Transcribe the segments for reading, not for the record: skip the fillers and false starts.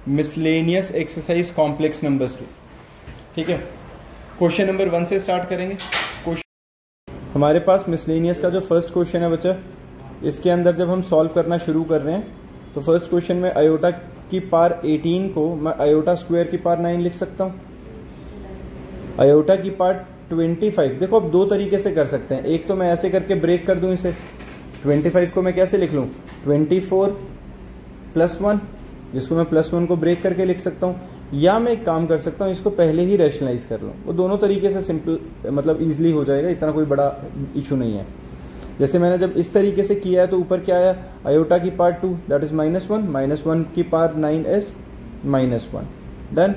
Miscellaneous exercise complex numbers की। ठीक है, क्वेश्चन नंबर 1 से स्टार्ट करेंगे। हमारे पास मिसलेनियस का जो फर्स्ट क्वेश्चन है बच्चा, इसके अंदर जब हम सॉल्व करना शुरू कर रहे हैं तो फर्स्ट क्वेश्चन में आयोटा की पावर 18 को मैं आयोटा स्क्वायर की पावर 9 लिख सकता हूँ। आयोटा की पावर 25, देखो अब दो तरीके से कर सकते हैं। एक तो मैं ऐसे करके ब्रेक कर दूं इसे, 25 को मैं कैसे लिख लूं, 24 + 1, जिसको मैं +1 को ब्रेक करके लिख सकता हूं, या मैं एक काम कर सकता हूं, इसको पहले ही रैशनलाइज कर लूं। वो दोनों तरीके से सिंपल मतलब ईजिली हो जाएगा, इतना कोई बड़ा इशू नहीं है। जैसे मैंने जब इस तरीके से किया है तो ऊपर क्या आया, आयोटा की पावर 2 दैट इज -1, -1 की power 9 is -1, done,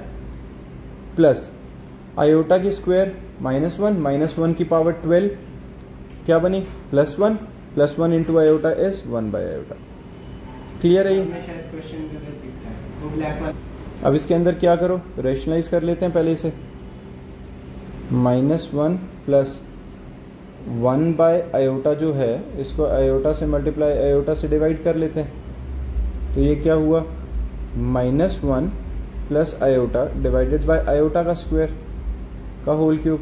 plus iota की स्क्वायर -1 की पावर 12 क्या बनी, +1, +1 इंटू आयोटा इज 1/आयोटा। क्लियर है ये? अब इसके अंदर क्या करो, रेशनलाइज कर लेते हैं पहले इसे। -1 + 1/आयोटा जो है, इसको आयोटा से मल्टीप्लाई आयोटा से डिवाइड कर लेते हैं। तो ये क्या हुआ, -1 + आयोटा डिवाइडेड बाय आयोटा का स्क्वायर का होल क्यूब।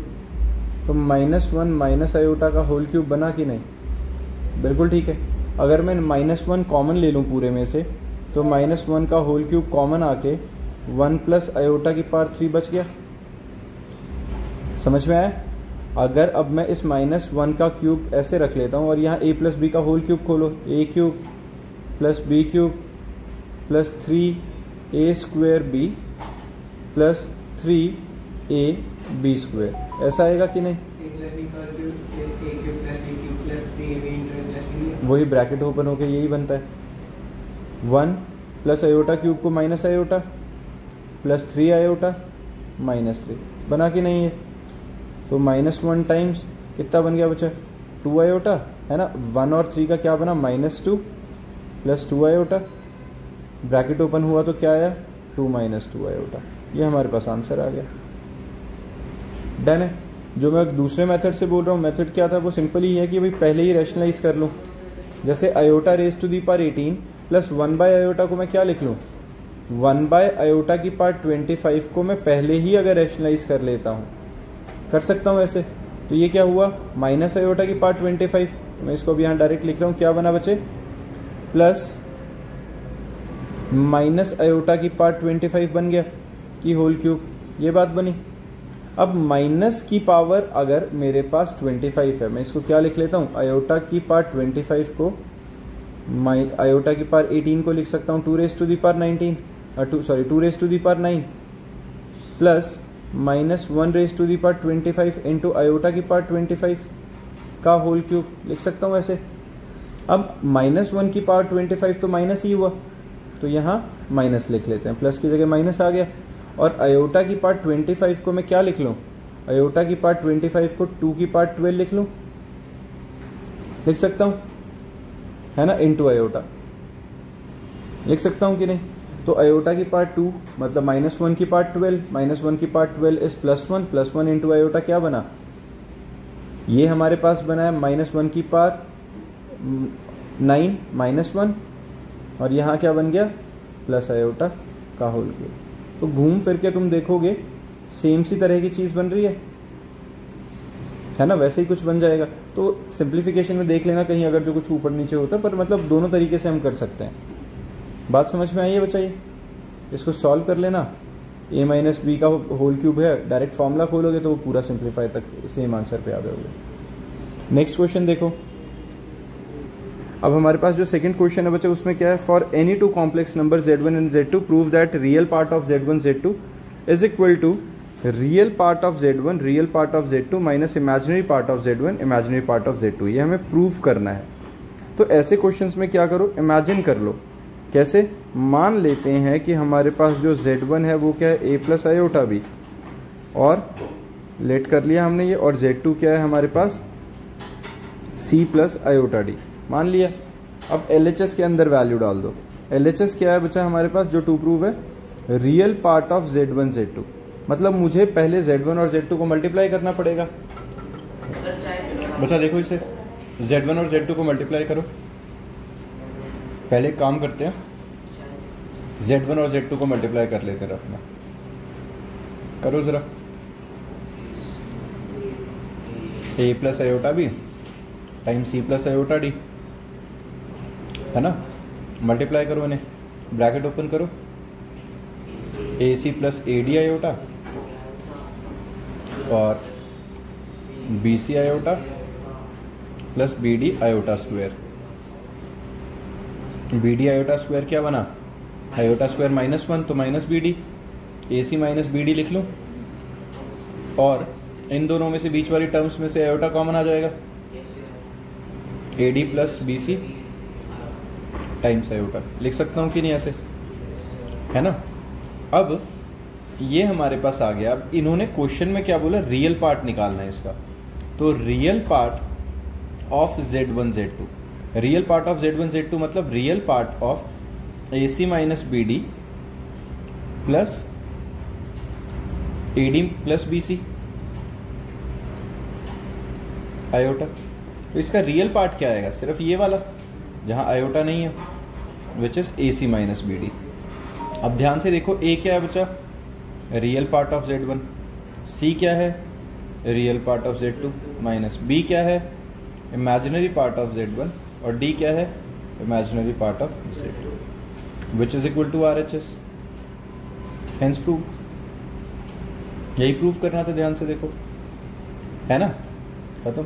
तो -1 - आयोटा का होल क्यूब बना कि नहीं, बिल्कुल ठीक है। अगर मैं -1 कॉमन ले लूँ पूरे में से तो -1 का होल क्यूब कॉमन आके 1 + आयोटा की पावर 3 बच गया। समझ में आया? अगर अब मैं इस -1 का क्यूब ऐसे रख लेता हूँ और यहाँ a + b का होल क्यूब खोलो, a³ + b³ + 3a² b + 3ab², ऐसा आएगा कि नहीं? वही ब्रैकेट ओपन होके यही बनता है, 1 + आयोटा क्यूब को - आयोटा + 3 आयोटा -3 बना कि नहीं है? तो -1 टाइम्स कितना बन गया बच्चा, 2 आयोटा है ना। 1 और 3 का क्या बना, -2 + 2 आयोटा, ब्रैकेट ओपन हुआ तो क्या आया, 2 - 2 आयोटा। ये हमारे पास आंसर आ गया, डन है। जो मैं दूसरे मेथड से बोल रहा हूँ, मेथड क्या था, वो सिंपल ही है कि भाई पहले ही रैशनलाइज कर लूँ। जैसे iota raise to the power 18 + 1/आयोटा को मैं क्या लिख लूँ, 1/आयोटा की पावर 25 को मैं पहले ही अगर रैशनलाइज कर लेता हूँ, कर सकता हूँ ऐसे। तो ये क्या हुआ, -आयोटा की पावर 25, मैं इसको भी यहाँ डायरेक्ट लिख रहा हूँ, क्या बना बच्चे, प्लस -आयोटा की पावर 25 बन गया कि होल क्यूब, ये बात बनी। अब माइनस की पावर अगर मेरे पास 25 है, मैं इसको क्या लिख लेता हूँ, आयोटा की पावर 25 को आयोटा की पावर 18 को लिख सकता हूँ 2 raised to the power 19 2 raised to the power 9 plus -1 raised to the power 25 into iota की पावर 25 का होल क्यूब लिख सकता हूँ ऐसे। अब -1 की पावर 25 तो माइनस ही हुआ, तो यहाँ माइनस लिख लेते हैं, प्लस की जगह माइनस आ गया। और आयोटा की पावर 25 को मैं क्या लिख लूँ, आयोटा की पावर 25 को 2 की पावर 12 लिख लूँ, लिख सकता हूँ है ना, इंटू आयोटा लिख सकता हूँ कि नहीं। तो आयोटा की पावर 2 मतलब -1 की पावर 12, -1 की पावर 12 इज +1 इंटू आयोटा क्या बना, ये हमारे पास बना है -1 की पावर 9 -1, और यहाँ क्या बन गया, प्लस आयोटा का होल क्यूब। तो घूम फिर के तुम देखोगे सेम सी तरह की चीज़ बन रही है ना, वैसे ही कुछ बन जाएगा। तो सिंप्लीफिकेशन में देख लेना कहीं अगर जो कुछ ऊपर नीचे होता है, पर मतलब दोनों तरीके से हम कर सकते हैं। बात समझ में आई है बताइए? इसको सॉल्व कर लेना, a - b का होल क्यूब है, डायरेक्ट फॉर्मूला खोलोगे तो वो पूरा सिंप्लीफाई तक सेम आंसर पे आ जाओगे। नेक्स्ट क्वेश्चन देखो। अब हमारे पास जो सेकंड क्वेश्चन है बच्चे, उसमें क्या है, for any two complex number z1 and z2 prove that real part of z1 z2 is equal to real part of z1 real part of z2 minus imaginary part of z1 imaginary part of z2। ये हमें prove करना है। तो ऐसे questions में क्या करो, imagine कर लो। कैसे, मान लेते हैं कि हमारे पास जो z1 है वो क्या है, a + आयोटा b, और लेट कर लिया हमने ये, और z2 क्या है हमारे पास, c + आयोटा d मान लिया। अब LHS के अंदर वैल्यू डाल दो। LHS क्या है बच्चा हमारे पास, जो टू प्रूव है, real part of z1 z2, मतलब मुझे पहले z1 और z2 को मल्टीप्लाई करना पड़ेगा। बच्चा देखो इसे, z1 और z2 को मल्टीप्लाई करो। पहले काम करते हैं, Z1 और Z2 को मल्टीप्लाई कर लेते हैं रफ में, करो ज़रा। A plus iota B time C plus iota D, है ना, मल्टीप्लाई करो इन्हें, ब्रैकेट ओपन करो, AC प्लस AD आयोटा और BC iota plus BD iota square. BD iota square क्या बना, आयोटा स्क्वायर -1 तो minus BD, AC minus BD लिख लो, और इन दोनों में से बीच वाली टर्म्स में से आयोटा कॉमन आ जाएगा, AD plus BC times iota. लिख सकता हूँ कि नहीं ऐसे, है ना। अब ये हमारे पास आ गया। अब इन्होंने क्वेश्चन में क्या बोला, रियल पार्ट निकालना है इसका, तो real part of Z1 Z2, real part of Z1 Z2 मतलब real part of AC minus BD plus AD plus BC iota. तो इसका रियल पार्ट क्या आएगा, सिर्फ ये वाला जहां आयोटा नहीं है, which is AC minus BD। अब ध्यान से देखो, A क्या है बच्चा, real part of Z1, C क्या है, real part of Z2, minus B क्या है, इमेजिनरी पार्ट ऑफ Z1, और D क्या है, imaginary part of Z2, which is equal to RHS। Hence prove, यही प्रूव करना था, ध्यान से देखो, है ना, खत्म।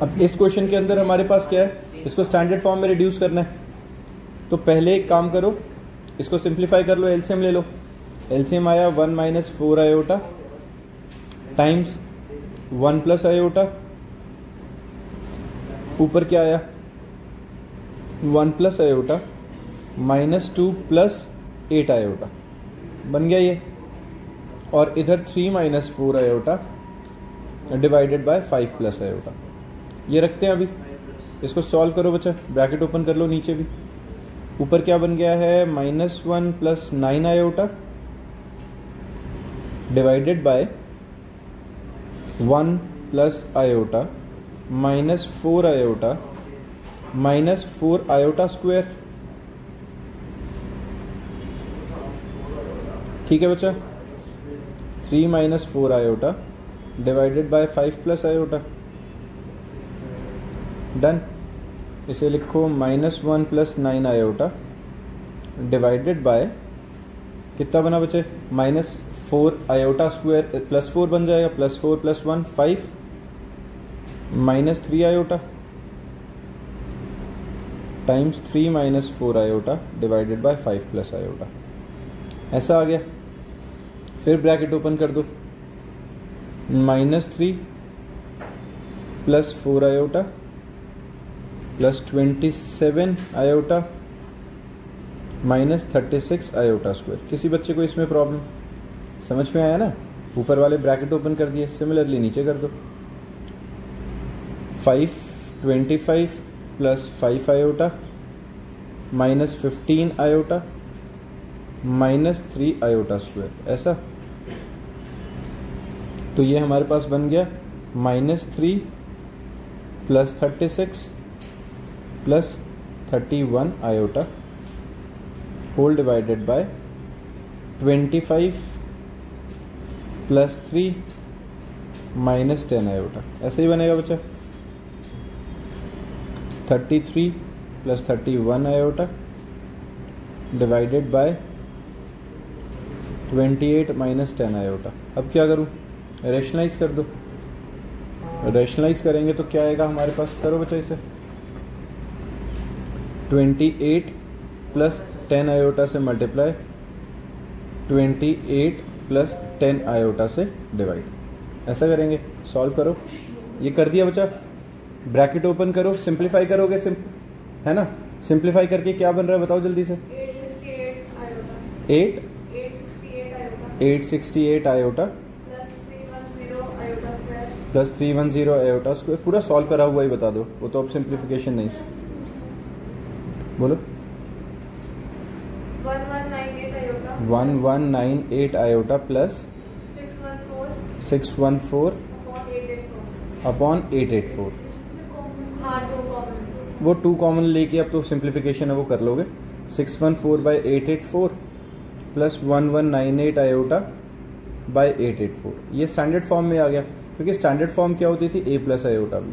अब इस क्वेश्चन के अंदर हमारे पास क्या है, इसको स्टैंडर्ड फॉर्म में रिड्यूस करना है। तो पहले एक काम करो, इसको सिंप्लीफाई कर लो, एलसीएम ले लो। एलसीएम आया 1 minus 4 iota times 1 plus iota, ऊपर क्या आया 1 plus iota minus 2 plus 8 iota, बन गया ये। और इधर 3 minus 4 iota divided bye 5 plus iota, ये रखते हैं। अभी इसको सॉल्व करो बच्चा, ब्रैकेट ओपन कर लो नीचे भी। ऊपर क्या बन गया है, -1 plus 9 iota divided by 1 plus iota minus 4 iota minus 4 iota square. ठीक है बच्चा, 3 minus 4 iota divided bye 5 plus iota, done. इसे लिखो -1 प्लस 9 आयोटा डिवाइडेड बाय कितना बना बच्चे, -4 आयोटा स्क्वायर प्लस 4 बन जाएगा, +4 + 1 5 -3 iota times 3 minus 4 iota divided bye 5 plus iota, ऐसा आ गया। फिर ब्रैकेट ओपन कर दो, -3 plus 4 iota plus 27 iota minus 36 iota square. किसी बच्चे को इसमें प्रॉब्लम समझ में आया ना, ऊपर वाले ब्रैकेट ओपन कर दिए, सिमिलरली नीचे कर दो। 25 plus 5 iota minus 15 iota minus 3 iota square, ऐसा। तो ये हमारे पास बन गया -3 plus 36 plus 31 iota whole divided by 25 plus 3 minus 10 iota, ऐसे ही बनेगा बच्चा। 33 plus 31 iota divided by 28 minus 10 iota. अब क्या करूं, रैशनलाइज कर दो। रैशनलाइज करेंगे तो क्या आएगा हमारे पास, करो बच्चा इसे। 28 प्लस 10 आयोटा से मल्टीप्लाई, 28 प्लस 10 आयोटा से डिवाइड, ऐसा करेंगे। सॉल्व करो, ये कर दिया बच्चा। ब्रैकेट ओपन करो, सिंप्लीफाई करोगे, है ना। सिंप्लीफाई करके क्या बन रहा है बताओ जल्दी से। 868 आयोटा प्लस 310 आयोटा स्क्वायर, पूरा सॉल्व करा हुआ ही बता दो, वो तो अब सिंप्लीफिकेशन नहीं। बोलो 1198 आयोटा प्लस 614 अपॉन 884। वो 2 कॉमन लेके अब तो सिंप्लीफिकेशन है वो कर लोगे। 614/884 प्लस 1198 आयोटा बाय 884। ये स्टैंडर्ड फॉर्म में आ गया, क्योंकि स्टैंडर्ड फॉर्म क्या होती थी, a प्लस आयोटा भी,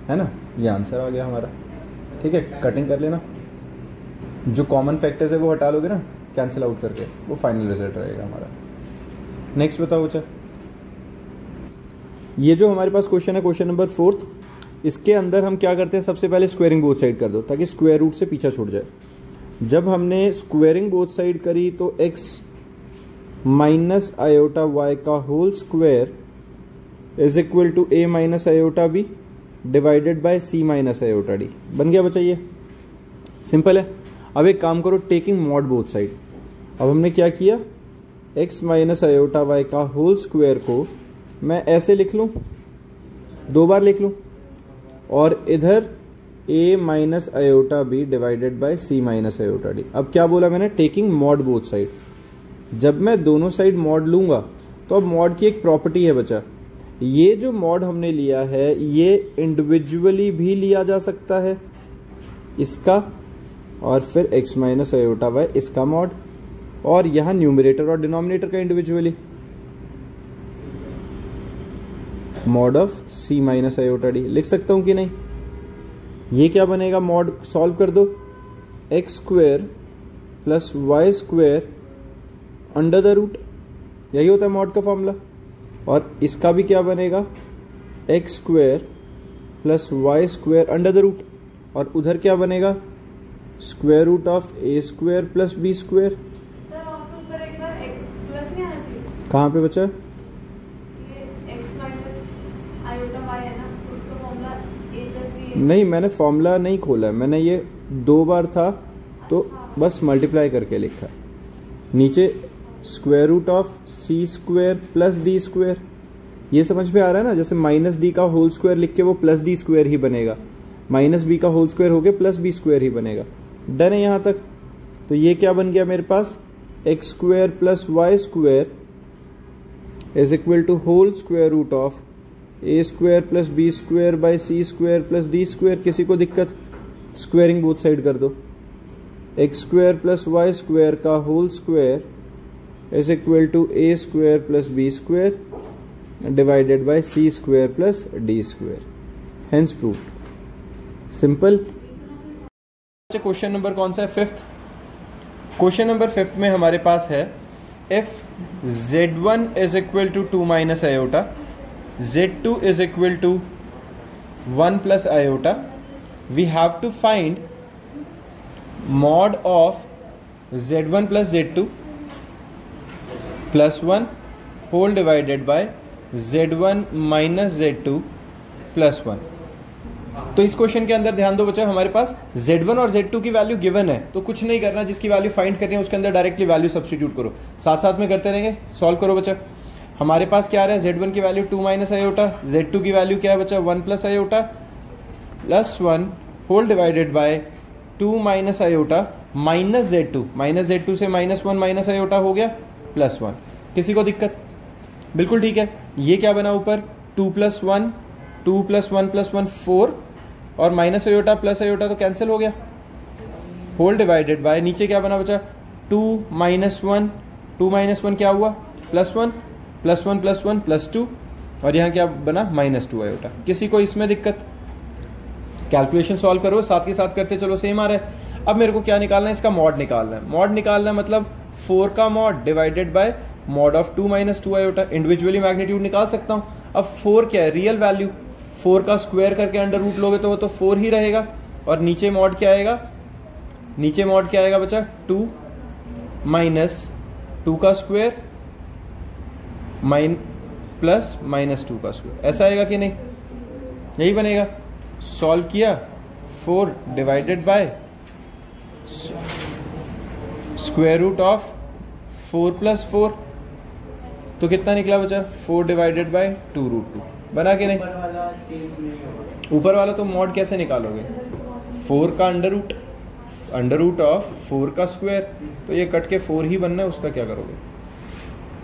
है ना। ये आंसर आ गया हमारा। ठीक है, कटिंग कर लेना, जो कॉमन फैक्टर्स है वो हटा लोगे ना कैंसिल आउट करके, वो फाइनल रिजल्ट रहेगा हमारा। नेक्स्ट बताओ बच्चा, ये जो हमारे पास क्वेश्चन है, क्वेश्चन नंबर 4, इसके अंदर हम क्या करते हैं, सबसे पहले स्क्वायरिंग बोथ साइड कर दो ताकि स्क्वायर रूट से पीछा छूट जाए। जब हमने स्क्वायरिंग बोथ साइड करी तो x माइनस आयोटा y का whole square is equal to a minus iota b divided by c minus iota d बन गया बच्चा। ये सिंपल है। अब एक काम करो, टेकिंग मॉड बोथ साइड। अब हमने क्या किया, x माइनस आयोटा y का होल स्क्वायर को मैं ऐसे लिख लूं, 2 बार लिख लूं, और इधर a minus iota b divided by c minus iota d। अब क्या बोला मैंने, टेकिंग मॉड बोथ साइड। जब मैं दोनों साइड मॉड लूंगा तो अब मॉड की एक प्रॉपर्टी है बच्चा, ये जो मॉड हमने लिया है ये इंडिविजुअली भी लिया जा सकता है, इसका, और फिर x माइनस आयोटा y इसका मॉड, और यहां न्यूमरेटर और डिनोमिनेटर का individually mod of c minus iota d लिख सकता हूं कि नहीं। ये क्या बनेगा, मॉड सॉल्व कर दो, x square plus y square under the root, यही होता है मॉड का फॉर्मूला। और इसका भी क्या बनेगा, x square plus y square under the root, और उधर क्या बनेगा, square root of a square plus B square. कहाँ पे बचा, नहीं मैंने फॉर्मूला नहीं खोला, मैंने ये 2 बार था तो बस मल्टीप्लाई करके लिखा। नीचे square root of c square plus D square, ये समझ में आ रहा है ना, जैसे माइनस डी का होल स्क्वायर लिख के वो प्लस डी स्क्वायर ही बनेगा, माइनस बी का होल स्क्वायर हो गया प्लस बी स्क्वायर ही बनेगा। डन है यहाँ तक। तो ये क्या बन गया मेरे पास, x square plus y square is equal to whole square root of a square plus B square by c square plus D square. किसी को दिक्कत, स्क्वायरिंग बोथ साइड कर दो, x square plus y square का whole square is equal to a square plus B square divided by c square plus D square, hence proved. Simple. Question number कौन सा है, 5th। Question number 5th में हमारे पास है, if z1 is equal to 2 minus iota, z2 is equal to 1 plus iota, we have to find mod of z1 plus z2 plus 1 whole divided by z1 minus z2 plus 1। तो इस question के अंदर ध्यान दो बच्चा, हमारे पास z1 और z2 की वैल्यू गिवन है, तो कुछ नहीं करना, जिसकी वैल्यू फाइंड करनी है उसके अंदर डायरेक्टली वैल्यू सब्स्टिट्यूट करो, साथ साथ में करते रहेंगे। सॉल्व करो बच्चा। हमारे पास क्या आ रहा है, z1 की वैल्यू 2 माइनस आयोटा, z2 की वैल्यू क्या है बच्चा, 1 plus iota plus 1 whole divided by 2 minus iota minus z2 से -1 माइनस आयोटा हो गया प्लस 1। किसी को दिक्कत, बिल्कुल ठीक है। ये क्या बना ऊपर, 2 प्लस 1 2 प्लस 1 प्लस 1 4, और माइनस आयोटा प्लस आयोटा तो कैंसिल हो गया, होल डिवाइडेड बाय नीचे क्या बना बचा, 2 माइनस 1 2 माइनस 1 क्या हुआ, प्लस 1 प्लस 1 प्लस 1 प्लस 2, और यहाँ क्या बना, -2 आयोटा। किसी को इसमें दिक्कत, कैलकुलेशन सॉल्व करो, साथ के साथ करते चलो, सेम आ रहा है। अब मेरे को क्या निकालना है, इसका मॉड निकालना है। मॉड निकालना है मतलब 4 का mod divided by mod of 2 minus 2 iota. Individually magnitude निकाल सकता हूँ। अब 4 क्या है, रियल वैल्यू, 4 का स्क्वायर करके अंडर रूट लोगे तो वो तो 4 ही रहेगा, और नीचे मॉड क्या आएगा, नीचे मॉड क्या आएगा बच्चा, 2 माइनस 2 का स्क्वायर प्लस -2 का स्क्वायर, ऐसा आएगा कि नहीं, यही बनेगा। सॉल्व किया, 4 divided by square root of 4 plus 4, तो कितना निकला बचा, 4 डिवाइडेड बाय 2 रूट 2, बना कि नहीं। ऊपर वाला तो मॉड कैसे निकालोगे, 4 का अंडर रूट ऑफ 4 का स्क्वायर, तो ये कट के 4 ही बनना है, उसका क्या करोगे,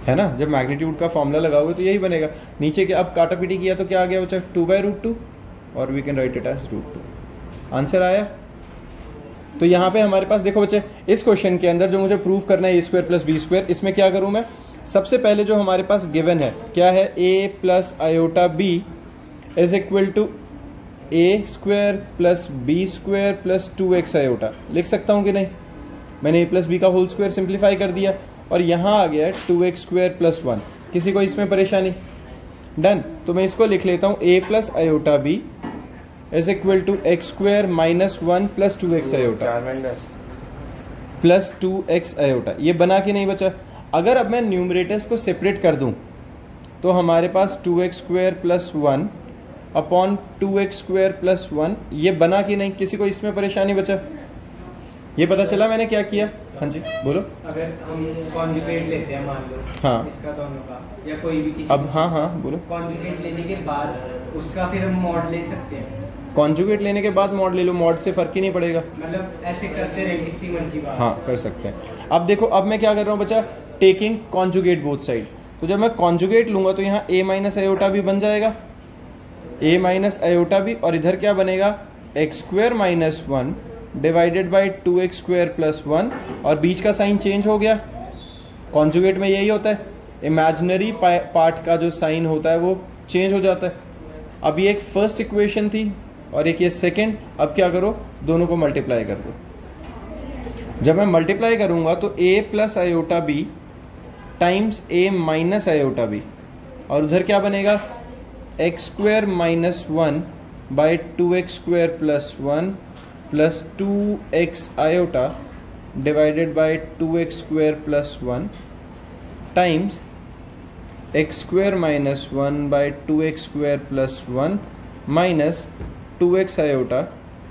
है ना। जब मैग्नीट्यूड का फॉर्मूला लगाओगे तो यही बनेगा। नीचे के अब काटा पीटी किया तो क्या आ गया बच्चा, 2 बाई रूट 2, और we can write it as root 2। Answer आया। तो यहाँ पे हमारे पास देखो बच्चे, इस क्वेश्चन के अंदर जो मुझे प्रूव करना है ए स्क्वायर प्लस बी स्क्वायर, इसमें क्या करूँ मैं, सबसे पहले जो हमारे पास गिवन है क्या है, a plus iota b is equal to a square plus B square plus 2x iota. लिख सकता हूँ कि नहीं, मैंने ए प्लस बी का होल स्क्वायर सिंप्लीफाई कर दिया और यहाँ आ गया 2x स्क्वायर प्लस 1। किसी को इसमें परेशानी? डन। तो मैं इसको लिख लेता हूँ, a plus iota b is equal to x square minus 1 plus 2x iota plus 2x iota. ये बना कि नहीं बचा? अगर अब मैं न्यूमरेटर्स को सेपरेट कर दूं तो हमारे पास 2x square plus 1 upon 2x square plus 1, ये बना कि नहीं? किसी को इसमें परेशानी बचा? ये पता चला मैंने क्या किया? हाँ जी बोलो। अगर हम कॉन्जुगेट लेते हैं मान लो, हाँ इसका दोनों का या कोई भी किसी, अब हाँ बोलो। कॉन्जुगेट लेने के बाद उसका फिर हम मॉड ले सकते हैं। कॉन्जुगेट लेने के बाद मॉड ले लो, मॉड से फर्क ही नहीं पड़ेगा। मतलब ऐसे करते रहेंगे जितनी मर्जी बार। हाँ कर सकते हैं। अब देखो, अब मैं क्या कर रहा हूँ बच्चा, टेकिंग कॉन्जुगेट बोथ साइड। तो जब मैं कॉन्जुगेट लूंगा तो यहाँ a माइनस आयोटा भी बन जाएगा, a माइनस आयोटा भी, और इधर क्या बनेगा, x square minus 1 divided by 2x square plus 1, और बीच का साइन चेंज हो गया। कॉन्जुगेट में यही होता है, इमेजिनरी पार्ट का जो साइन होता है वो चेंज हो जाता है। अब ये एक फर्स्ट इक्वेशन थी और एक ये सेकेंड। अब क्या करो, दोनों को मल्टीप्लाई कर दो। जब मैं मल्टीप्लाई करूंगा तो a plus iota B times a minus iota b, और उधर क्या बनेगा, x square minus 1 by 2x square plus 1 plus 2x iota divided by 2x square plus 1 times x square minus 1 by 2x square plus 1 minus 2x iota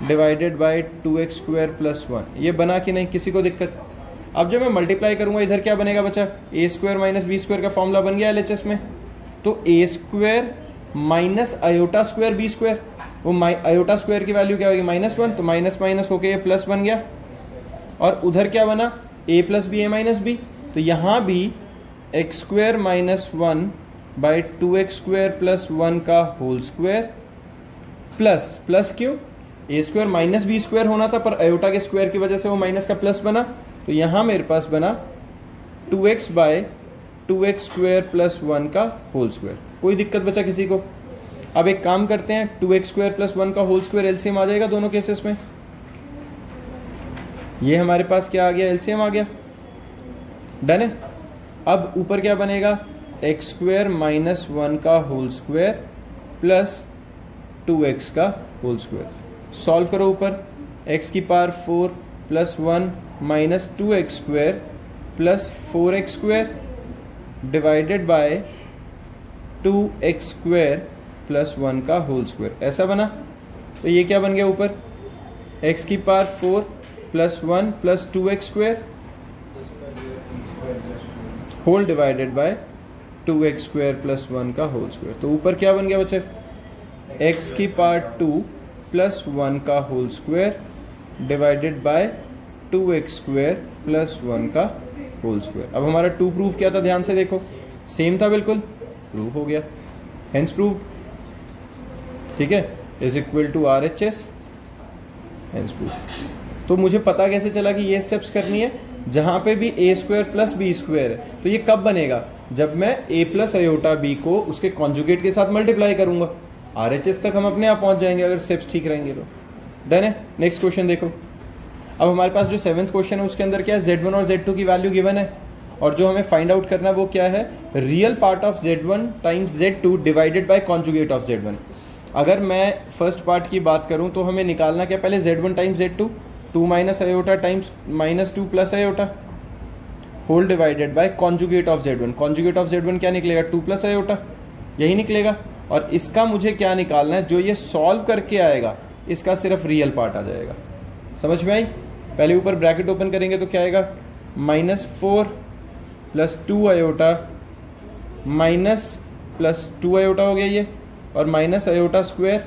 divided by 2x square plus 1। ये बना कि नहीं? किसी को दिक्कत? अब जब मैं मल्टीप्लाई करूंगा इधर क्या बनेगा बच्चा, a square minus B square का फॉर्मूला बन गया एलएचएस में। तो a square minus iota square b square, वो आयोटा स्क्वायर की वैल्यू क्या होगी, -1, तो माइनस माइनस होके ये प्लस बन गया। और उधर क्या बना, ए प्लस बी ए माइनस बी, तो यहाँ भी x square minus 1 by 2x square plus 1 का होल स्क्वायर प्लस, प्लस क्यों, ए स्क्वायर माइनस बी स्क्वायर होना था पर आयोटा के स्क्वायर की वजह से वो माइनस का प्लस बना। तो यहाँ मेरे पास बना 2x bye 2x square plus 1 का होल स्क्वायर। कोई दिक्कत बचा किसी को? अब एक काम करते हैं, 2x स्क्वायर प्लस 1 का होल स्क्वायर एलसीएम आ जाएगा दोनों केसेस में। ये हमारे पास क्या आ गया, एलसीएम आ गया। डन है। अब ऊपर क्या बनेगा, एक्स स्क्वायर माइनस 1 का होल स्क्वायर प्लस 2x का होल स्क्वायर। सॉल्व करो ऊपर, x की power 4 plus 1 minus 2x square plus 4x square divided by 2x square plus 1 का होल स्क्वायर। ऐसा बना। तो ये क्या बन गया ऊपर, x की power 4 plus 1 plus 2x square whole divided by 2x square plus 1 का होल स्क्वायर। तो ऊपर क्या बन गया बच्चे, x की पावर 2 प्लस 1 का whole square divided by 2x square plus 1 का होल स्क्वायर। अब हमारा 2 प्रूफ क्या था, ध्यान से देखो, सेम था बिल्कुल, प्रूफ हो गया, हेंस प्रूफ। ठीक है, is equal to RHS, hence proof. तो मुझे पता कैसे चला कि ये स्टेप्स करनी है, जहां पे भी a square plus B square है। तो ये कब बनेगा, जब मैं a प्लस आयोटा b को उसके कॉन्जुगेट के साथ मल्टीप्लाई करूंगा। RHS तक हम अपने आप पहुंच जाएंगे अगर स्टेप्स ठीक रहेंगे तो। डन है। नेक्स्ट क्वेश्चन देखो। अब हमारे पास जो 7th क्वेश्चन है उसके अंदर क्या है, Z1 और Z2 की वैल्यू गिवन है, और जो हमें फाइंड आउट करना है वो क्या है, real part of Z1 times Z2 divided by conjugate of Z1। अगर मैं फर्स्ट पार्ट की बात करूं तो हमें निकालना क्या, पहले Z1 times Z2, 2 minus iota times -2 plus iota whole divided by conjugate of Z1। Conjugate of Z1 क्या निकलेगा, 2 प्लस आयोटा, यही निकलेगा। और इसका मुझे क्या निकालना है, जो ये सॉल्व करके आएगा इसका सिर्फ रियल पार्ट आ जाएगा। समझ में आई? पहले ऊपर ब्रैकेट ओपन करेंगे तो क्या आएगा, -4 plus 2 iota minus plus 2 iota हो गया ये, और minus iota square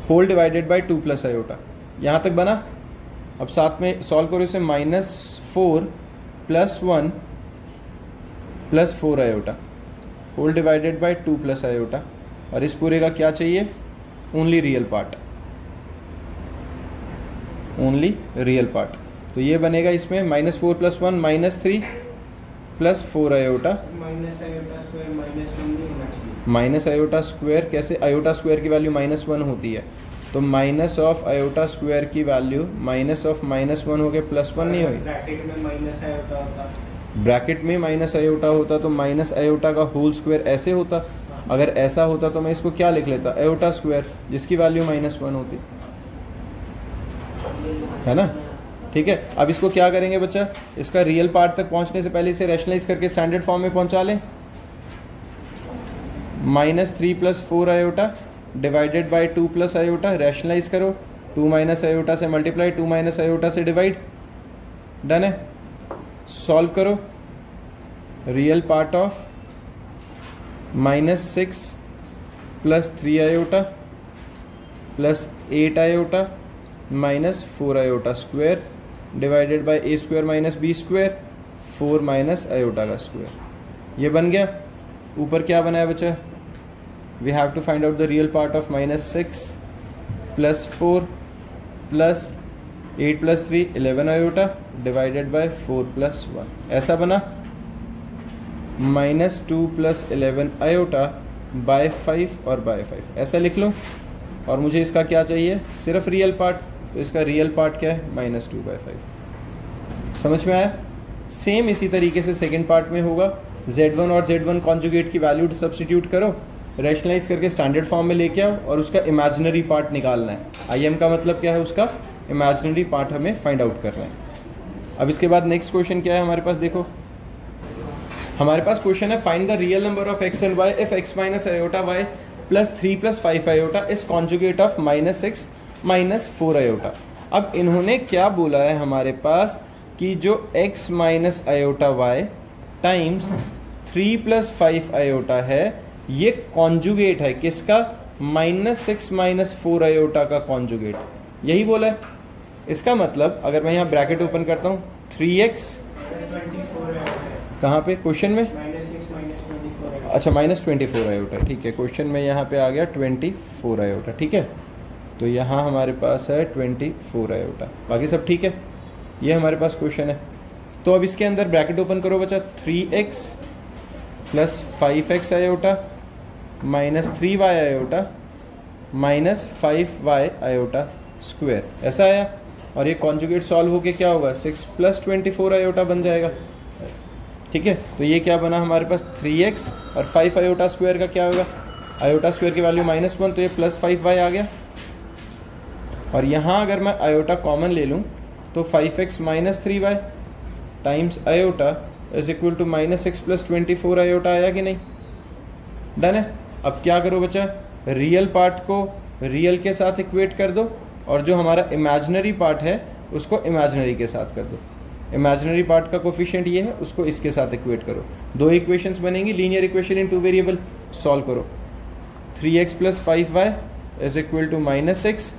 whole divided by 2 plus iota. यहाँ तक बना। अब साथ में सॉल्व करो इसे, -4 plus 1 plus 4 iota whole divided by 2 plus iota, और इस पूरे का क्या चाहिए, only real part. Only real part. तो ये बनेगा इसमें -4 + 1 -3 + 4 आयोटा माइनस आयोटा स्क्वायर -1 नहीं होना चाहिए। माइनस आयोटा स्क्वायर कैसे? आयोटा स्क्वायर की वैल्यू -1 होती है, तो माइनस ऑफ आयोटा स्क्वायर की वैल्यू माइनस ऑफ -1 हो गया, +1 नहीं होगी। ब्रैकेट में माइनस आयोटा होता, ब्रैकेट में माइनस आयोटा होता तो माइनस आयोटा का होल स्क्वायर ऐसे होता। अगर ऐसा होता तो मैं इसको क्या लिख लेता? आयोटा स्क्वायर, जिसकी वैल्यू -1 होती है ना। ठीक है, अब इसको क्या करेंगे बच्चा? इसका रियल पार्ट तक पहुंचने से पहले इसे रैशनलाइज करके स्टैंडर्ड फॉर्म में पहुंचा लें। -3 + 4 iota divided by 2 + iota, rationalise करो। 2 - आयोटा से मल्टीप्लाई, 2 - आयोटा से डिवाइड। डन है। सॉल्व करो। Real part of -6 + 3 iota + 8 iota -4 iota square divided by a² - b², 4 - iota का स्क्वायर। ये बन गया। ऊपर क्या बना है बच्चा? We have to find out the real part of -6 + 4 + 8 + 3 11 iota divided bye 4 + 1। ऐसा बना। -2 + 11 आयोटा बाय 5 और बाय 5 ऐसा लिख लो। और मुझे इसका क्या चाहिए? सिर्फ रियल पार्ट। तो इसका रियल पार्ट क्या है? -2/5। समझ में आया? सेम इसी तरीके से सेकंड पार्ट में होगा। z1 और z1 कॉन्जुगेट की वैल्यू सब्स्टिट्यूट करो, रैशनलाइज करके स्टैंडर्ड फॉर्म में लेके आओ और उसका इमेजिनरी पार्ट निकालना है। IM का मतलब क्या है? उसका इमेजिनरी पार्ट हमें फाइंड आउट करना है। अब इसके बाद नेक्स्ट क्वेश्चन क्या है हमारे पास? देखो, हमारे पास क्वेश्चन है find the real number of x and y if x - iota y + 3 + 5 iota is conjugate of -6 - 4 iota. अब इन्होंने क्या बोला है हमारे पास कि जो x - iota y times 3 + 5 iota है, ये कॉन्जुगेट है किसका? -6 - 4 आयोटा का कॉन्जुगेट। यही बोला है। इसका मतलब अगर मैं यहाँ ब्रैकेट ओपन करता हूँ, 3x 24 कहाँ पे? क्वेश्चन में -6 - 24 अच्छा -24 आयोटा। ठीक है, क्वेश्चन में यहाँ पे आ गया 24 आयोटा। ठीक है, तो यहाँ हमारे पास है 24 आयोटा, बाकी सब ठीक है। ये हमारे पास क्वेश्चन है। तो अब इसके अंदर ब्रैकेट ओपन करो बच्चा। 3x + 5x iota -3y iota -5y iota square, ऐसा आया। और ये कॉन्जुगेट सॉल्व होके क्या होगा? 6 + 24 आयोटा बन जाएगा। ठीक है, तो ये क्या बना हमारे पास? 3x और 5 आयोटा स्क्वायर का क्या होगा? आयोटा स्क्वायर की वैल्यू -1, तो ये +5y आ गया। और यहाँ अगर मैं आयोटा कॉमन ले लूँ तो 5x - 3y टाइम्स iota is equal to -6 + 24 iota आया कि नहीं? डन है। अब क्या करो बच्चा? रियल पार्ट को रियल के साथ इक्वेट कर दो और जो हमारा इमेजिनरी पार्ट है उसको इमेजिनरी के साथ कर दो। इमेजिनरी पार्ट का कोफिशिएंट ये है, उसको इसके साथ इक्वेट करो। दो इक्वेशंस बनेंगी, linear equation in 2 variable. Solve करो। 3x + 5y is equal to -6,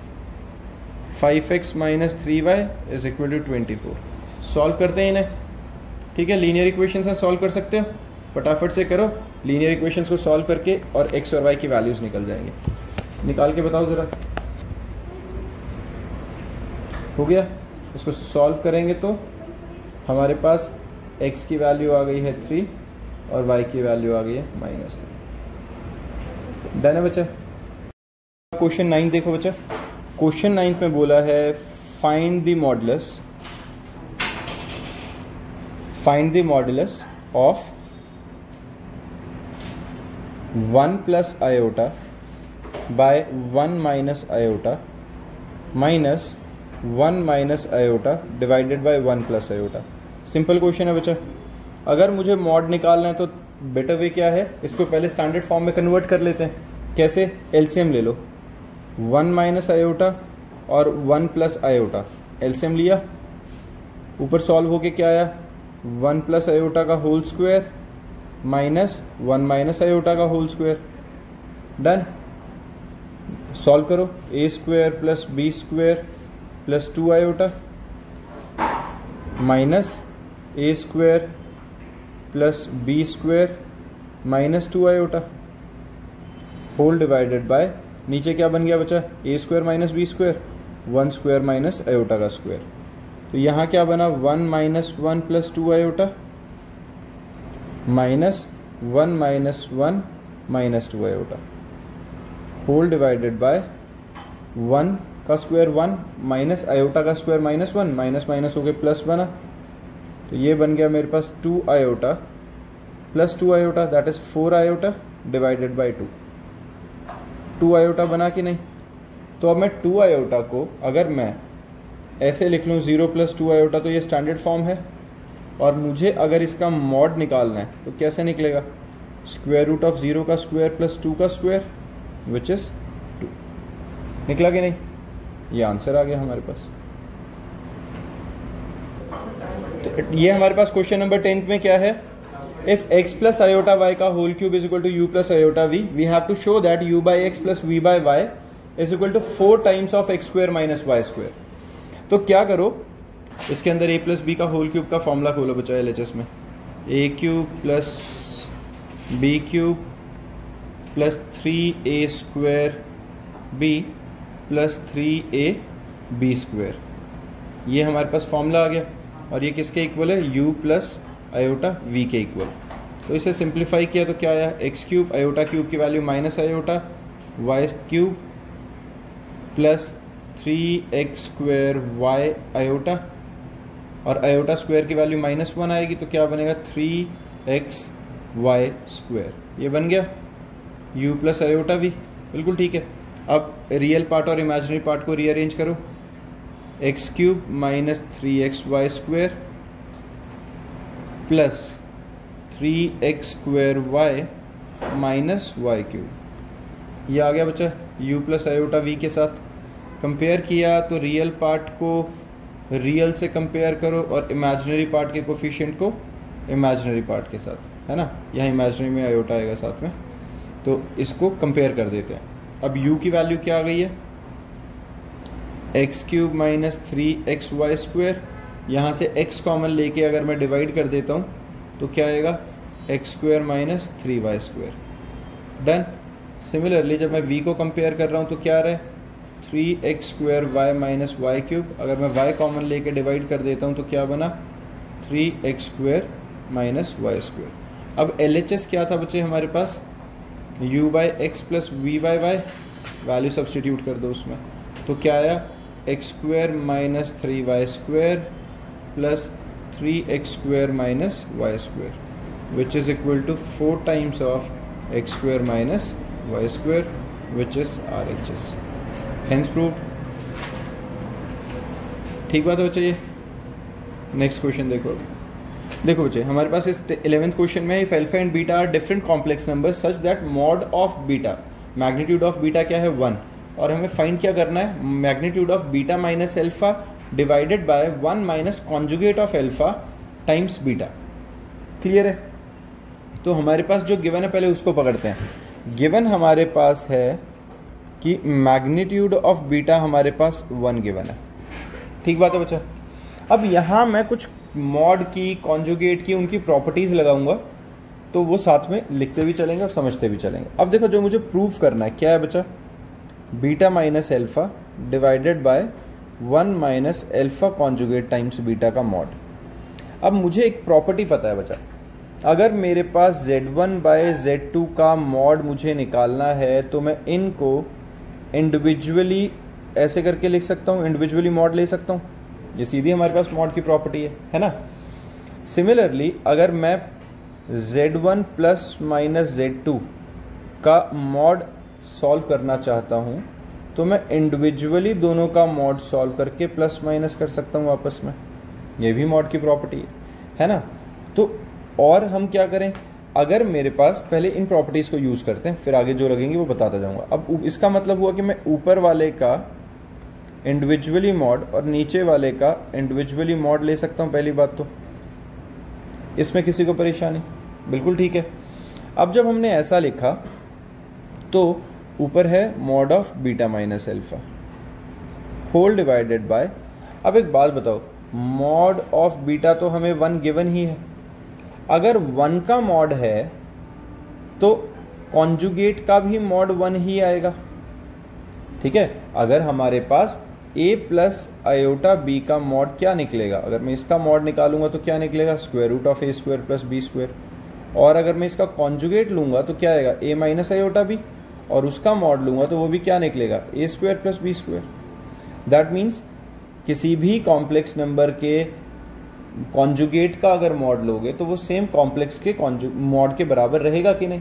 5x - 3y is equal to 24। Solve करते हैं इन्हें। ठीक है, लीनियर इक्वेशंस सॉल्व कर सकते हो, फटाफट से करो। लीनियर इक्वेशंस को सॉल्व करके और x और y की वैल्यूज निकल जाएंगे। निकाल के बताओ ज़रा। हो गया? इसको सॉल्व करेंगे तो हमारे पास x की वैल्यू आ गई है 3 और y की वैल्यू आ गई है -3। डन है बच्चा? क्वेश्चन 9 देखो बच्चा। क्वेश्चन 9 में बोला है find the modulus of 1 + iota by 1 - iota minus 1 - iota divided by 1 + iota. Simple question है बच्चा। अगर मुझे मॉड निकालना है तो बेटर वे क्या है? इसको पहले स्टैंडर्ड फॉर्म में कन्वर्ट कर लेते हैं। कैसे? एलसीएम ले लो। 1 - आयोटा और 1 + आयोटा, एलसीएम लिया। ऊपर सॉल्व होके क्या आया? 1 + आयोटा का होल स्क्वायर माइनस 1 - आयोटा का होल स्क्वायर। डन। सॉल्व करो। a² + b² + 2 iota minus a² + b² -2 iota whole divided by, नीचे क्या बन गया बच्चा? a² - b², 1 square minus iota का स्क्वायर। तो यहाँ क्या बना 1 minus 1 plus 2 iota minus 1 minus 1 minus 2 iota whole divided by 1 का स्क्वायर 1 माइनस आयोटा का स्क्वायर माइनस 1 माइनस माइनस हो गए प्लस बना। तो ये बन गया मेरे पास 2 iota plus 2 iota that is 4 iota divided by 2 iota बना कि नहीं। तो अब मैं 2 आयोटा को अगर मैं ऐसे लिख लूँ 0 प्लस 2 आयोटा तो ये स्टैंडर्ड फॉर्म है, और मुझे अगर इसका मॉड निकालना है तो कैसे निकलेगा, स्क्वायर रूट ऑफ 0 का स्क्वायर प्लस 2 का स्क्वायर विच इज 2। निकला कि नहीं, ये आंसर आ गया हमारे पास। तो ये हमारे पास क्वेश्चन नंबर 10 में क्या है, if x plus iota y का whole cube is equal to u plus iota v, we have to show that u by x plus v by y is equal to 4 times of x square minus y square. तो क्या करो, इसके अंदर a plus b का whole cube का formula खोलो बच्चा LHS में, a cube plus b cube plus 3a square b plus 3a b square, ये हमारे पास फॉर्मूला आ गया। और ये किसके इक्वल है, u प्लस आयोटा v के इक्वल। तो इसे सिंप्लीफाई किया तो क्या आया, x क्यूब आयोटा क्यूब की value minus iota y cube plus 3x square y iota, और आयोटा स्क्वायर की वैल्यू -1 आएगी तो क्या बनेगा 3x y स्क्वायर। ये बन गया u प्लस आयोटा v, बिल्कुल ठीक है। अब रियल पार्ट और इमेजिनरी पार्ट को रीअरेंज करो, x cube minus 3xy square plus 3x square y minus y cube, ये आ गया बच्चा u प्लस आयोटा v के साथ। कंपेयर किया तो रियल पार्ट को रियल से कंपेयर करो और इमेजिनरी पार्ट के कोफिशिएंट को इमेजिनरी पार्ट के साथ, है ना, यहाँ इमेजिनरी में आयोटा आएगा साथ में, तो इसको कंपेयर कर देते हैं। अब u की वैल्यू क्या आ गई है, x cube minus 3xy square, यहाँ से x कॉमन लेके अगर मैं डिवाइड कर देता हूँ तो क्या आएगा x square minus 3y square, done. Similarly जब मैं v को कंपेयर कर रहा हूँ तो क्या आ रहा है 3x square y minus y cube, अगर मैं y कॉमन लेके डिवाइड कर देता हूँ तो क्या बना 3x square minus y square. अब LHS क्या था बच्चे हमारे पास, u by x plus v by y, value substitute कर दो उसमें, तो क्या आया x square minus 3y square plus 3x square minus y square which is equal to 4 times of x square minus y square which is RHS, hence proved. ठीक बात है बच्चे। ये नेक्स्ट क्वेश्चन देखो बच्चे, हमारे पास इस 11th क्वेश्चन में if alpha and beta are different complex numbers such that mod of beta, magnitude of beta क्या है 1, और हमें फाइंड क्या करना है, magnitude of beta minus alpha divided by 1 minus conjugate of alpha times beta. Clear है। तो हमारे पास जो गिवन है पहले उसको पकड़ते हैं। गिवन हमारे पास है कि मैग्नीट्यूड ऑफ बीटा हमारे पास 1 गिवन है, ठीक बात है बच्चा। अब यहाँ मैं कुछ मॉड की, कॉन्जुगेट की, उनकी प्रॉपर्टीज लगाऊंगा तो वो साथ में लिखते भी चलेंगे और समझते भी चलेंगे। अब देखो जो मुझे प्रूव करना है क्या है बच्चा, beta minus alpha divided by 1 minus alpha conjugate times beta का मॉड। अब मुझे एक प्रॉपर्टी पता है बच्चा, अगर मेरे पास Z1 बाय Z2 का मॉड मुझे निकालना है तो मैं इनको इंडिविजुअली ऐसे करके लिख सकता हूँ, इंडिविजुअली मॉड ले सकता हूँ, ये सीधी हमारे पास मॉड की प्रॉपर्टी है ना। सिमिलरली अगर मैं Z1 प्लस माइनस Z2 का मॉड सॉल्व करना चाहता हूँ तो मैं इंडिविजुअली दोनों का मॉड सॉल्व करके प्लस माइनस कर सकता हूँ आपस में, ये भी मॉड की प्रॉपर्टी है ना। तो और हम क्या करें, अगर मेरे पास पहले इन प्रॉपर्टीज को यूज करते हैं फिर आगे जो लगेंगे वो बताता जाऊंगा। अब इसका मतलब हुआ कि मैं ऊपर वाले का इंडिविजुअली मॉड और नीचे वाले का इंडिविजुअली मॉड ले सकता हूं, पहली बात तो इसमें किसी को परेशानी, बिल्कुल ठीक है। अब जब हमने ऐसा लिखा तो ऊपर है mod of beta minus alpha whole divided by, अब एक बात बताओ, मॉड ऑफ बीटा तो हमें 1 गिवन ही है, अगर 1 का मॉड है तो कॉन्जुगेट का भी मॉड 1 ही आएगा, ठीक है। अगर हमारे पास a प्लस आयोटा b का मॉड क्या निकलेगा? अगर मैं इसका मॉड निकालूंगा तो क्या निकलेगा? Square root of a square plus b square. और अगर मैं इसका कॉन्जुगेट लूंगा तो क्या आएगा? a माइनस आयोटा b, और उसका मॉड लूंगा तो वो भी क्या निकलेगा? a square plus b square. That means किसी भी कॉम्प्लेक्स नंबर के कॉन्जुगेट का अगर मॉड लोगे तो वो सेम कॉम्प्लेक्स के मॉड के बराबर रहेगा कि नहीं?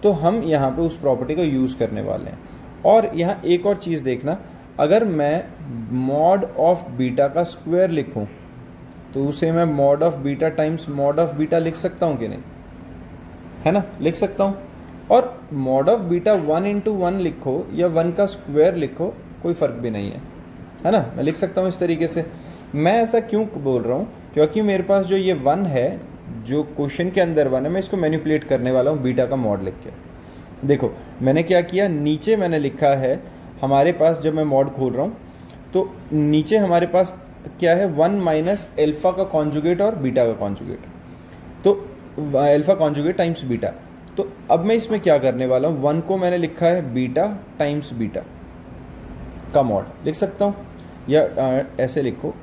तो हम यहाँ पे उस प्रॉपर्टी को यूज़ करने वाले हैं। और यहाँ एक और चीज़ देखना, अगर मैं मॉड ऑफ बीटा का स्क्वायर लिखूं तो उसे मैं mod of beta times mod of beta लिख सकता हूं कि नहीं? है ना, लिख सकता हूं। और मॉड ऑफ बीटा 1 इंटू 1 लिखो या 1 का स्क्वायर लिखो, कोई फर्क भी नहीं है ना, मैं लिख सकता हूं इस तरीके से। मैं ऐसा क्यों बोल रहा हूं? क्योंकि मेरे पास जो ये 1 है, जो क्वेश्चन के अंदर 1 है, मैं इसको मैनिपुलेट करने वाला हूं बीटा का मॉड लिख के। देखो मैंने क्या किया, नीचे मैंने लिखा है हमारे पास, जब मैं मॉड खोल रहा हूँ तो नीचे हमारे पास क्या है? 1 माइनस एल्फा का कॉन्जुगेट और बीटा का कॉन्जुगेट, तो एल्फा कॉन्जुगेट टाइम्स बीटा। तो अब मैं इसमें क्या करने वाला हूँ, 1 को मैंने लिखा है बीटा टाइम्स बीटा का मॉड लिख सकता हूँ, या ऐसे लिखो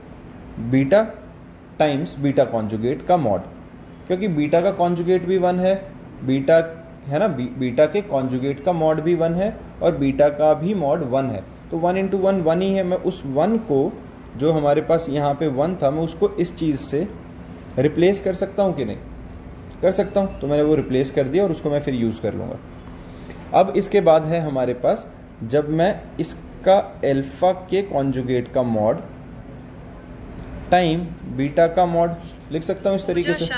बीटा टाइम्स बीटा कॉन्जुगेट का मॉड, क्योंकि बीटा का कॉन्जुगेट भी 1 है, बीटा है ना, बीटा के कॉन्जुगेट का मॉड भी 1 है और बीटा का भी मॉड 1 है। तो 1 इंटू 1 1 ही है। मैं उस 1 को, जो हमारे पास यहाँ पे 1 था, मैं उसको इस चीज़ से रिप्लेस कर सकता हूँ कि नहीं? कर सकता हूँ। तो मैंने वो रिप्लेस कर दिया और उसको मैं फिर यूज़ कर लूँगा। अब इसके बाद है हमारे पास, जब मैं इसका एल्फा के कॉन्जुगेट का मॉड टाइम बीटा का मॉड लिख सकता हूँ इस तरीके से।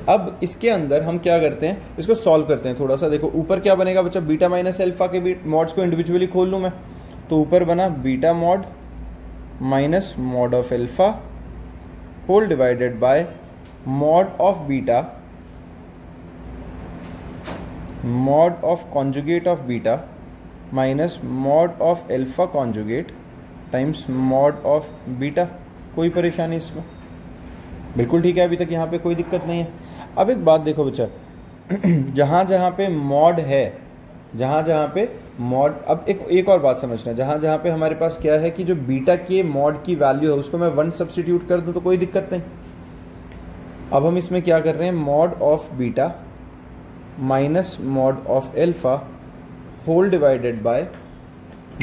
अब इसके अंदर हम क्या करते हैं, इसको सॉल्व करते हैं थोड़ा सा। देखो ऊपर क्या बनेगा बच्चा, बीटा माइनस एल्फा के मॉड्स को इंडिविजुअली खोल लूँ मैं, तो ऊपर बना beta mod minus mod of alpha whole divided by mod of beta mod of conjugate of beta minus mod of alpha conjugate times mod of beta. कोई परेशानी इसमें? बिल्कुल ठीक है, अभी तक यहाँ पे कोई दिक्कत नहीं है। अब एक बात देखो बच्चा, जहाँ जहाँ पे मॉड है, जहाँ जहाँ पे मॉड, अब एक और बात समझना, जहाँ जहाँ पे हमारे पास क्या है कि जो बीटा के मॉड की वैल्यू है उसको मैं 1 सब्स्टिट्यूट कर दूँ तो कोई दिक्कत नहीं। अब हम इसमें क्या कर रहे हैं, mod of beta minus mod of alpha whole divided by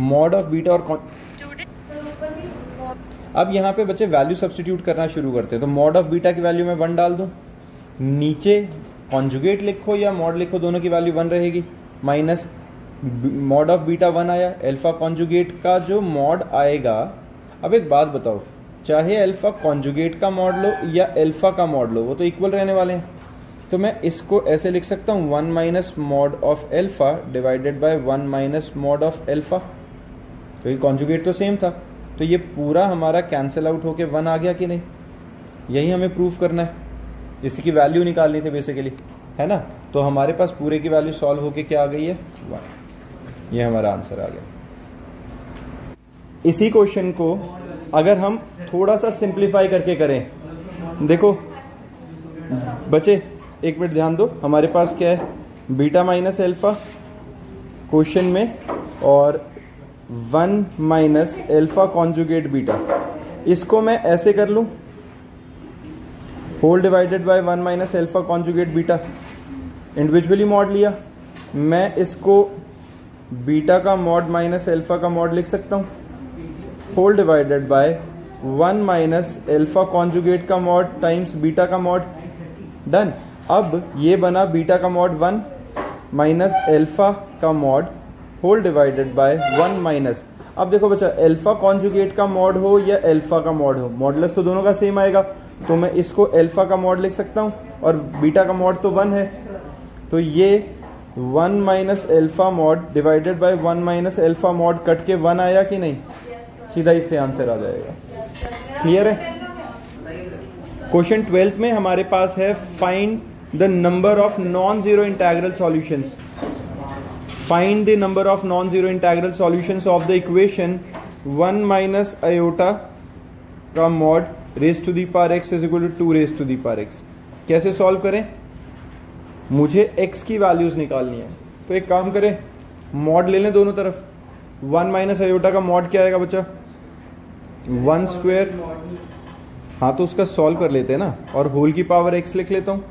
mod of beta. और अब यहाँ पे बच्चे वैल्यू सब्स्टिट्यूट करना शुरू करते हैं। तो मॉड ऑफ बीटा की वैल्यू मैं 1 डाल दूँ, नीचे कॉन्जुगेट लिखो या मॉड लिखो, दोनों की वैल्यू 1 रहेगी, माइनस मॉड ऑफ बीटा 1 आया, एल्फा कॉन्जुगेट का जो मॉड आएगा। अब एक बात बताओ, चाहे एल्फा कॉन्जुगेट का मॉड लो या एल्फा का मॉड लो, वो तो इक्वल रहने वाले हैं। तो मैं इसको ऐसे लिख सकता हूँ 1 minus mod of alpha divided by 1 minus mod of alpha, क्योंकि कॉन्जुगेट तो सेम था। तो ये पूरा हमारा कैंसिल आउट होके 1 आ गया कि नहीं? यही हमें प्रूफ करना है, इसकी वैल्यू निकालनी थी बेसिकली, है ना। तो हमारे पास पूरे की वैल्यू सॉल्व होके क्या आ गई है? 1। ये हमारा आंसर आ गया। इसी क्वेश्चन को अगर हम थोड़ा सा सिंप्लीफाई करके करें, देखो बच्चे एक मिनट ध्यान दो, हमारे पास क्या है, बीटा माइनस एल्फा क्वेश्चन में और 1 माइनस एल्फा कॉन्जुगेट बीटा। इसको मैं ऐसे कर लूं, whole divided by 1 minus alpha conjugate beta, individually mod लिया, मैं इसको बीटा का मॉड माइनस एल्फा का मॉड लिख सकता हूँ, whole divided by 1 minus alpha conjugate का मॉड टाइम्स बीटा का मॉड। डन। अब ये बना बीटा का मॉड 1 माइनस एल्फा का mod whole divided by 1 minus, अब देखो बच्चा, एल्फा कॉन्जुगेट का मॉड हो या एल्फा का मॉड हो, मॉडुलस तो दोनों का सेम आएगा। तो मैं इसको एल्फा का मॉड लिख सकता हूँ और बीटा का मॉड तो 1 है, तो ये 1 minus alpha mod divided by 1 minus alpha mod cut के 1 आया कि नहीं? सीधा इससे आंसर आ जाएगा। क्लियर है? क्वेश्चन 12th में हमारे पास है find the number of non zero integral solutions. Find the number of non zero integral solutions of the equation 1 minus iota का mod raise to the power x is equal to 2 raise to the power x। कैसे solve करें? मुझे x की values निकालनी है, तो एक काम करें, मॉड ले लें दोनों तरफ। 1 माइनस आयोटा का मॉड क्या आएगा बच्चा? 1 स्क्वायर, हाँ तो उसका सॉल्व कर लेते हैं ना, और होल की पावर x लिख लेता हूँ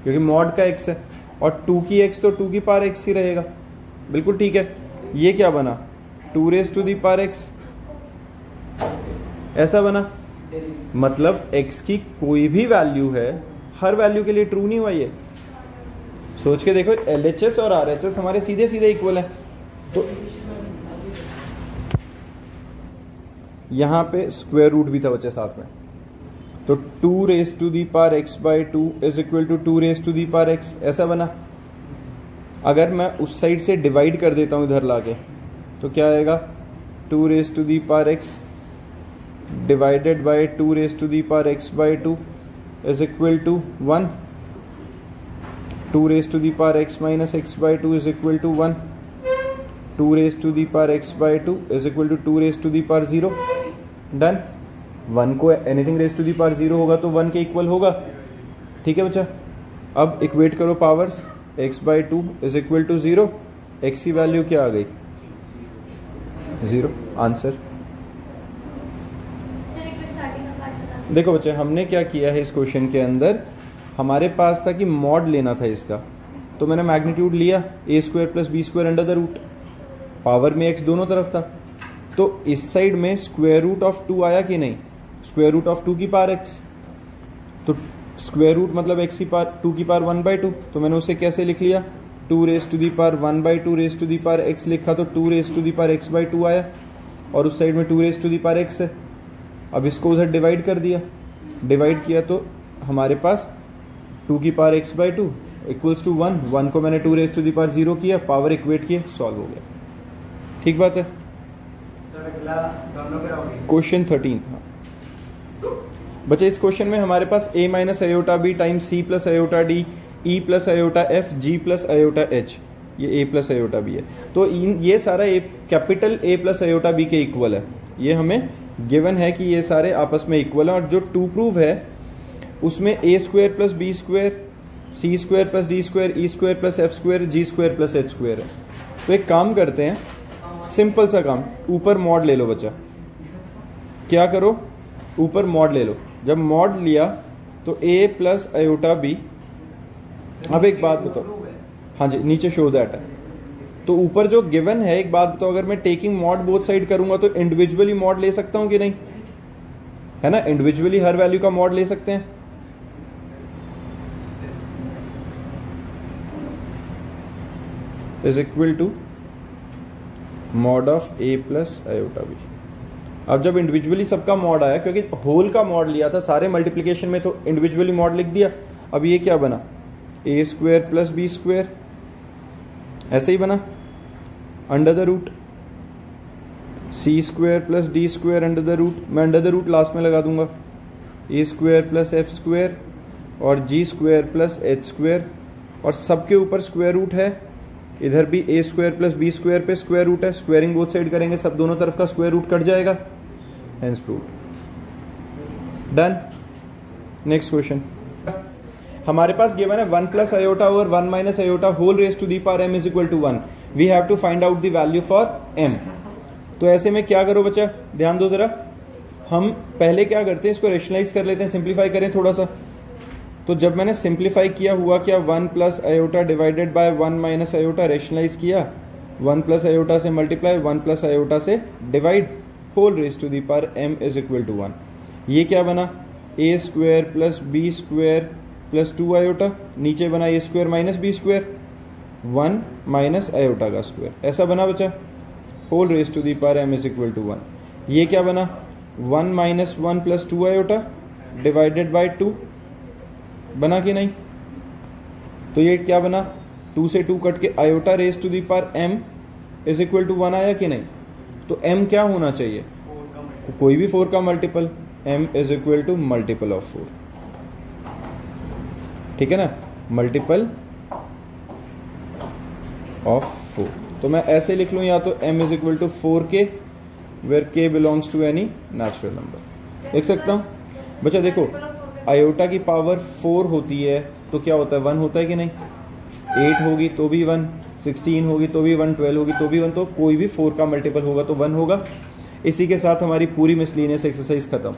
क्योंकि मॉड का x है, और 2 की x तो 2 की पावर x ही रहेगा। बिल्कुल ठीक है। ये क्या बना 2 raise to the power x, ऐसा बना। मतलब x की कोई भी वैल्यू है, हर वैल्यू के लिए ट्रू नहीं हुआ ये। सोच के देखो, LHS और RHS हमारे सीधे सीधे इक्वल है, तो यहां पे स्क्वायर रूट भी था बच्चे साथ में, तो 2 raise to the power x by 2 is equal to 2 raise to the power x, ऐसा बना। अगर मैं उस साइड से डिवाइड कर देता हूं इधर लाके, तो क्या आएगा 2 raise to the power x divided by 2 raise to the power x by 2 is equal to 1। 2 raise to the power x minus x by 2 is equal to 1। 2 raise to the power x by 2 is equal to 2 raise to the power 0। Done. 1 को anything raise to the power 0 होगा तो 1 के equal होगा। ठीक है बच्चा। अब equate करो powers, x by 2 is equal to 0, x की वैल्यू क्या आ गई 0। आंसर। देखो बच्चे, हमने क्या किया है इस क्वेश्चन के अंदर, हमारे पास था कि मॉड लेना था इसका, तो मैंने मैग्नीट्यूड लिया a square plus B square under the root, power में x दोनों तरफ था, तो इस साइड में स्क्वायर रूट ऑफ 2 आया कि नहीं, स्क्वायर रूट ऑफ 2 की पावर x, तो स्क्वायर रूट मतलब x की पावर 2 की पावर 1/2, तो मैंने उसे कैसे लिख लिया 2 raise to the power 1/2 raise to the power x लिखा, तो 2 raise to the power x by 2 आया, और उस साइड में 2 raise to the power x है। अब इसको उधर डिवाइड कर दिया, डिवाइड किया तो हमारे पास 2 की power x by 2 equals to 1। 1 को मैंने 2 रेज़ टू दी पावर 0 किया, पावर इक्वेट किए, सॉल्व हो गया। ठीक बात है। क्वेश्चन 13। हाँ बच्चे, इस क्वेश्चन में हमारे पास a minus iota B times c plus iota D e plus iota F g plus iota h, ये a प्लस आयोटा बी है, तो ये सारा capital A plus iota B के इक्वल है। ये हमें गिवन है कि ये सारे आपस में इक्वल है, और जो टू प्रूव है उसमें a square plus B square c square plus D square E square plus F square g square plus h square है। तो एक काम करते हैं, सिंपल सा काम, ऊपर मॉड ले लो बच्चा। क्या करो, ऊपर मॉड ले लो। जब मॉड लिया तो a प्लस आयोटा बी, अब एक बात बताओ, हाँ जी नीचे शो दैट है, तो ऊपर जो गिवन है, एक बात बताओ, अगर मैं टेकिंग मॉड बोथ साइड करूंगा तो इंडिविजुअली मॉड ले सकता हूं कि नहीं, है ना, इंडिविजुअली हर वैल्यू का मॉड ले सकते हैं। Is equal to mod of a plus iota B. अब जब इंडिविजुअली सबका मॉड आया, क्योंकि होल का मॉड लिया था सारे मल्टीप्लिकेशन में, तो इंडिविजुअली मॉड लिख दिया। अब ये क्या बना a square plus B square, ऐसे ही बना, under the root c square plus D square under the root, मैं अंडर द रूट लास्ट में लगा दूंगा, a square plus F square और g square plus H square, और सबके ऊपर स्क्वायर रूट है, इधर भी a square plus B square पे स्क्वायर रूट है, स्क्वायरिंग बोथ साइड करेंगे, सब दोनों तरफ का स्क्वायर रूट कट जाएगा, hence proved. Done. Next question, हमारे पास गिवन है 1 plus iota over 1 minus iota whole raise to the power m is equal to 1। We have to find out the value for m। तो ऐसे में क्या करो बच्चा, ध्यान दो जरा, हम पहले क्या करते हैं, इसको रेशनलाइज कर लेते हैं, सिंप्लीफाई करें थोड़ा सा। तो जब मैंने सिंप्लीफाई किया हुआ क्या, 1 plus iota divided by 1 minus iota, rationalize किया, 1 प्लस आयोटा से मल्टीप्लाई, 1 प्लस आयोटा से divide, whole raise to the power m is equal to 1। ये क्या बना, a square plus B square plus 2 iota, नीचे बना a square minus B square, 1 minus iota का square, ऐसा बना बच्चा, whole raise to the power m is equal to 1। ये क्या बना, 1 minus 1 plus 2 iota divided by 2, बना कि नहीं। तो ये क्या बना, 2 से 2 कट के iota raise to the power m is equal to 1 आया कि नहीं। तो m क्या होना चाहिए, कोई भी 4 का multiple, m is equal to multiple of 4, ठीक है ना, मल्टीपल ऑफ 4। तो मैं ऐसे लिख लूं, या तो m is equal to 4k where k belongs to any natural number. देख सकता हूं बच्चा, देखो आयोटा की पावर 4 होती है तो क्या होता है, 1 होता है कि नहीं, 8 होगी तो भी 1, 16 होगी तो भी 1, 12 होगी तो भी 1, तो कोई भी 4 का मल्टीपल होगा तो 1 होगा। इसी के साथ हमारी पूरी मिसलिनियस एक्सरसाइज खत्म।